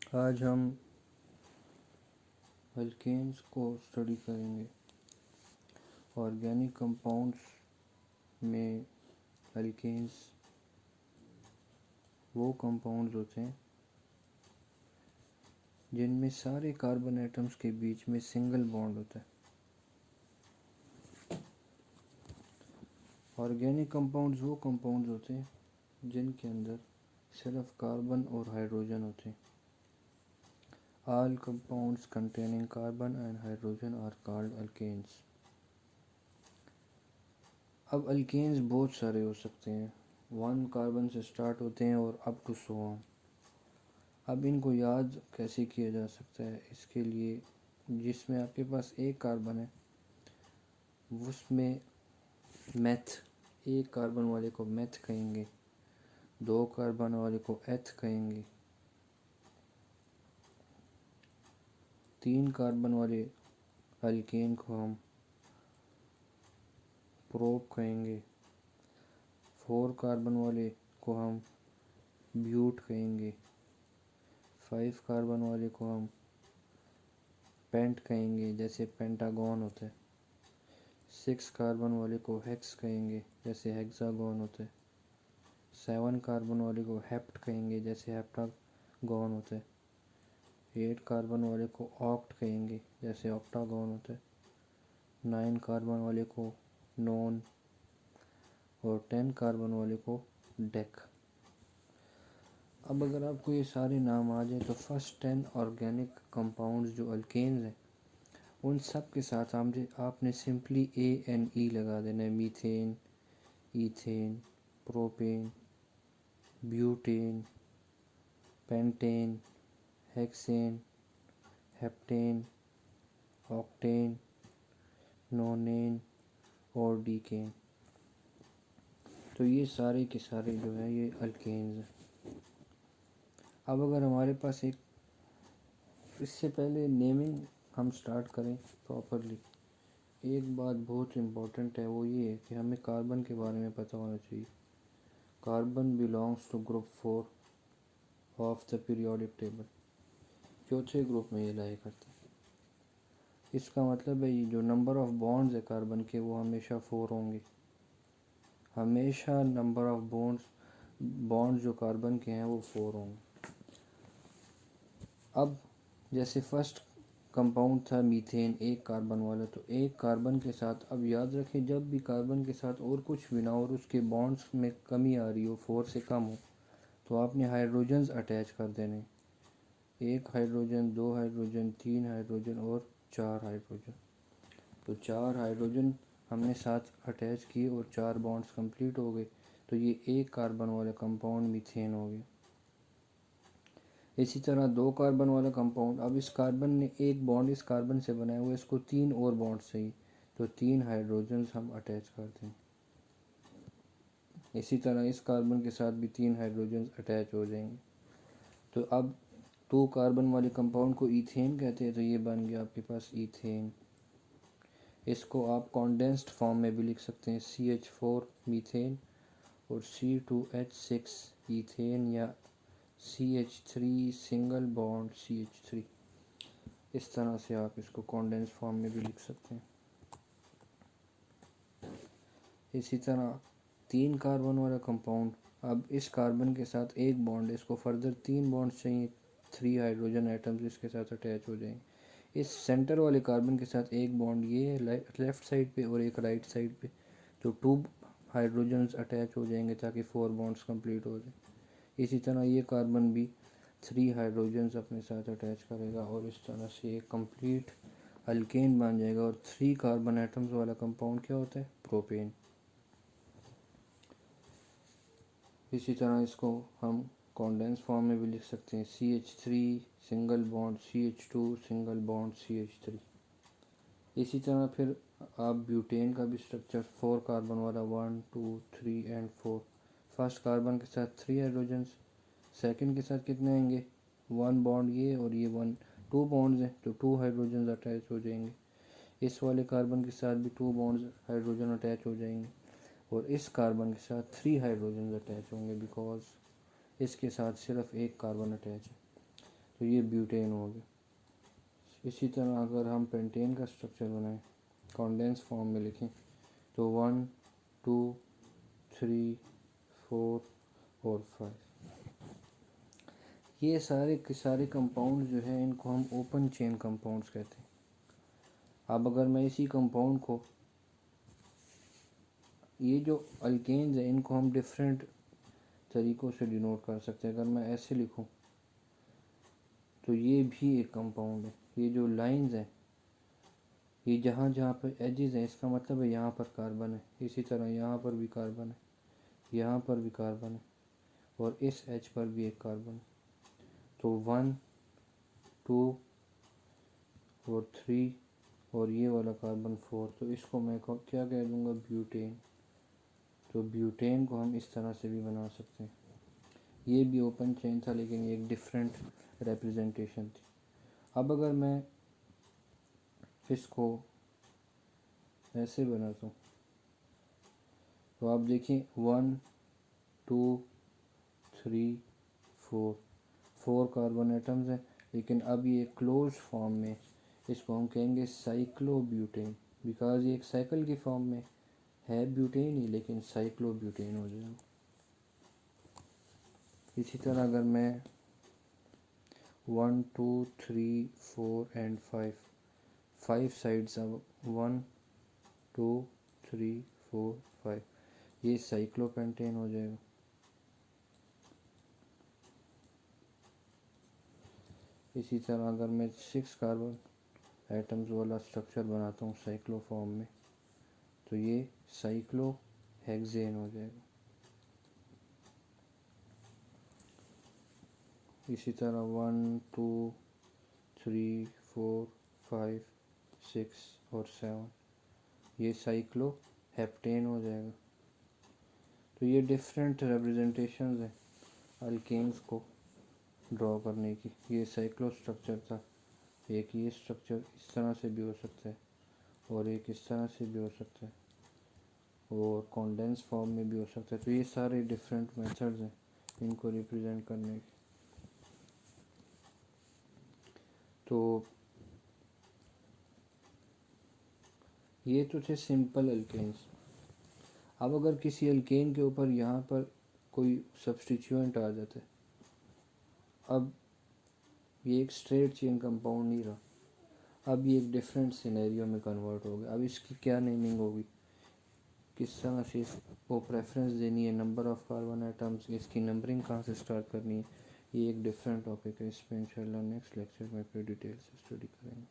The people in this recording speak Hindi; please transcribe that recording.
आज हम अल्केन्स को स्टडी करेंगे। ऑर्गेनिक कंपाउंड्स में अल्केन्स वो कंपाउंड्स होते हैं जिनमें सारे कार्बन एटम्स के बीच में सिंगल बॉन्ड होता है। ऑर्गेनिक कंपाउंड्स वो कंपाउंड्स होते हैं जिनके अंदर सिर्फ कार्बन और हाइड्रोजन होते हैं। All compounds containing carbon and hydrogen are called alkanes. अब अल्केन्स बहुत सारे हो सकते हैं, 1 कार्बन से स्टार्ट होते हैं और अप टू 100। अब इनको याद कैसे किया जा सकता है, इसके लिए जिसमें आपके पास एक कार्बन है उसमें मेथ, एक कार्बन वाले को मेथ कहेंगे, 2 कार्बन वाले को एथ कहेंगे, 3 कार्बन वाले अल्केन को हम प्रोप कहेंगे, 4 कार्बन वाले को हम ब्यूट कहेंगे, 5 कार्बन वाले को हम पेंट कहेंगे जैसे पेंटागन होता है, 6 कार्बन वाले को हेक्स कहेंगे जैसे हेक्सागन होता है, 7 कार्बन वाले को हेप्ट कहेंगे जैसे हेप्टागन होता है, 8 कार्बन वाले को ऑक्ट कहेंगे जैसे ऑक्टागन होता है, 9 कार्बन वाले को नॉन और 10 कार्बन वाले को डेक। अब अगर आपको ये सारे नाम आ जाए तो फर्स्ट 10 ऑर्गेनिक कंपाउंड्स जो अल्केन्स हैं उन सब के साथ आपने सिंपली ANE लगा देना है। Methane, ethane, propane, butane, pentane, hexane, heptane, octane, नोनेन और डीकेन। तो ये सारे के सारे जो है ये अल्केन्स हैं। अब अगर हमारे पास इससे पहले नेमिंग हम स्टार्ट करें प्रॉपरली, एक बात बहुत इम्पोर्टेंट है, वो ये है कि हमें कार्बन के बारे में पता होना चाहिए। Carbon belongs to group 4 of the periodic table, चौथे ग्रुप में ये लाया करता है। इसका मतलब है ये जो नंबर ऑफ बॉन्ड्स है कार्बन के वो हमेशा 4 होंगे। हमेशा नंबर ऑफ बॉन्ड्स जो कार्बन के हैं वो 4 होंगे। अब जैसे फर्स्ट कंपाउंड था मीथेन, एक कार्बन वाला, तो एक कार्बन के साथ, अब याद रखें जब भी कार्बन के साथ और कुछ भी ना और उसके बॉन्ड्स में कमी आ रही हो, 4 से कम हो, तो आपने हाइड्रोजन्स अटैच कर देने, 1 हाइड्रोजन, 2 हाइड्रोजन, 3 हाइड्रोजन और 4 हाइड्रोजन। तो 4 हाइड्रोजन हमने साथ अटैच किए और 4 बॉन्ड्स कंप्लीट हो गए, तो ये एक कार्बन वाला कंपाउंड मीथेन हो गया। इसी तरह 2 कार्बन वाला कंपाउंड, अब इस कार्बन ने एक बॉन्ड इस कार्बन से बनाया हुआ है, इसको 3 और बॉन्ड चाहिए, तो 3 हाइड्रोजन्स हम अटैच करते हैं। इसी तरह इस कार्बन के साथ भी 3 हाइड्रोजन्स अटैच हो जाएंगे। तो अब 2 कार्बन वाले कंपाउंड को ईथेन कहते हैं, तो ये बन गया आपके पास ईथेन। इसको आप कॉन्डेंस्ड फॉर्म में भी लिख सकते हैं, CH4 मीथेन और C2H6 ईथेन, या CH3 सिंगल बॉन्ड CH3। इस तरह से आप इसको कॉन्डेंस फॉर्म में भी लिख सकते हैं। इसी तरह 3 कार्बन वाला कंपाउंड, अब इस कार्बन के साथ एक बॉन्ड, इसको फर्दर 3 बॉन्ड चाहिए, 3 हाइड्रोजन एटम्स इसके साथ अटैच हो जाएंगे। इस सेंटर वाले कार्बन के साथ एक बॉन्ड ये लेफ़्ट साइड पे और एक राइट साइड पे, तो 2 हाइड्रोजन्स अटैच हो जाएंगे ताकि 4 बॉन्ड्स कंप्लीट हो जाए। इसी तरह ये कार्बन भी 3 हाइड्रोजन्स अपने साथ अटैच करेगा और इस तरह से एक कंप्लीट अल्केन बन जाएगा। और 3 कार्बन एटम्स वाला कंपाउंड क्या होता है? प्रोपेन। इसी तरह इसको हम कॉन्डेंस फॉर्म में भी लिख सकते हैं, CH3 single bond CH2 single bond CH3। इसी तरह फिर आप ब्यूटेन का भी स्ट्रक्चर 4 कार्बन वाला, 1 2 3 एंड 4। फर्स्ट कार्बन के साथ 3 हाइड्रोजन्स, सेकंड के साथ कितने आएंगे? 1 बॉन्ड ये और ये 2 बॉन्ड्स हैं, तो 2 हाइड्रोजन्स अटैच हो जाएंगे। इस वाले कार्बन के साथ भी 2 बॉन्ड्स हाइड्रोजन अटैच हो जाएंगे और इस कार्बन के साथ 3 हाइड्रोजन अटैच होंगे, बिकॉज इसके साथ सिर्फ एक कार्बन अटैच है। तो ये ब्यूटेन हो गया। इसी तरह अगर हम पेंटेन का स्ट्रक्चर बनाएं, कॉन्डेंस फॉर्म में लिखें, तो 1 2 3 4 और 5, ये सारे के सारे कंपाउंड जो है इनको हम ओपन चेन कंपाउंड्स कहते हैं। अब अगर मैं इसी कंपाउंड को, ये जो अल्केन्स है इनको हम डिफरेंट तरीक़ों से डिनोट कर सकते हैं। अगर मैं ऐसे लिखूं तो ये भी एक कंपाउंड है। ये जो लाइंस हैं, ये जहाँ जहाँ पर एजेस हैं, इसका मतलब है यहाँ पर कार्बन है। इसी तरह यहाँ पर भी कार्बन है, यहाँ पर भी कार्बन है, और इस एज पर भी एक कार्बन है। तो 1 2 और 3 और ये वाला कार्बन 4, तो इसको मैं क्या कह दूँगा, ब्यूटेन। तो ब्यूटेन को हम इस तरह से भी बना सकते हैं। ये भी ओपन चेन था, लेकिन ये एक डिफरेंट रिप्रेजेंटेशन थी। अब अगर मैं इसको ऐसे बनाता हूँ, तो आप देखिए 1 2 3 4 कार्बन एटम्स हैं, लेकिन अब ये क्लोज फॉर्म में, इसको हम कहेंगे साइक्लोब्यूटेन, बिकॉज ये एक साइकिल की फॉर्म में है ब्यूटेन ही, लेकिन साइक्लोब्यूटेन हो जाएगा। इसी तरह अगर मैं 1 2 3 4 एंड 5 साइड्स, अब 1 2 3 4 5, ये साइक्लोपेंटेन हो जाएगा। इसी तरह अगर मैं 6 कार्बन एटम्स वाला स्ट्रक्चर बनाता हूँ साइक्लो फॉर्म में, तो ये साइक्लोहेक्सेन हो जाएगा। इसी तरह 1 2 3 4 5 6 और 7, ये साइक्लोहेप्टेन हो जाएगा। तो ये डिफरेंट रिप्रेजेंटेशंस हैं अल्केन्स को ड्रॉ करने की। ये साइक्लो स्ट्रक्चर था, एक ये स्ट्रक्चर इस तरह से भी हो सकता है, और एक इस तरह से भी हो सकता है, और कॉन्डेंस फॉर्म में भी हो सकता है। तो ये सारे डिफरेंट मेथड्स हैं इनको रिप्रेजेंट करने के। तो ये तो थे सिंपल अल्केन्स। अब अगर किसी अल्केन के ऊपर यहाँ पर कोई सब्स्टिट्यूएंट आ जाता है, अब ये एक स्ट्रेट चेन कंपाउंड नहीं रहा, अब ये एक डिफरेंट सिनेरियो में कन्वर्ट हो गया। अब इसकी क्या नेमिंग होगी, किस तरह से इसको प्रेफरेंस देनी है, नंबर ऑफ़ कार्बन एटम्स, इसकी नंबरिंग कहाँ से स्टार्ट करनी है, ये एक डिफरेंट टॉपिक है। इस पर इंशाल्लाह नेक्स्ट लेक्चर में फिर डिटेल से स्टडी करेंगे।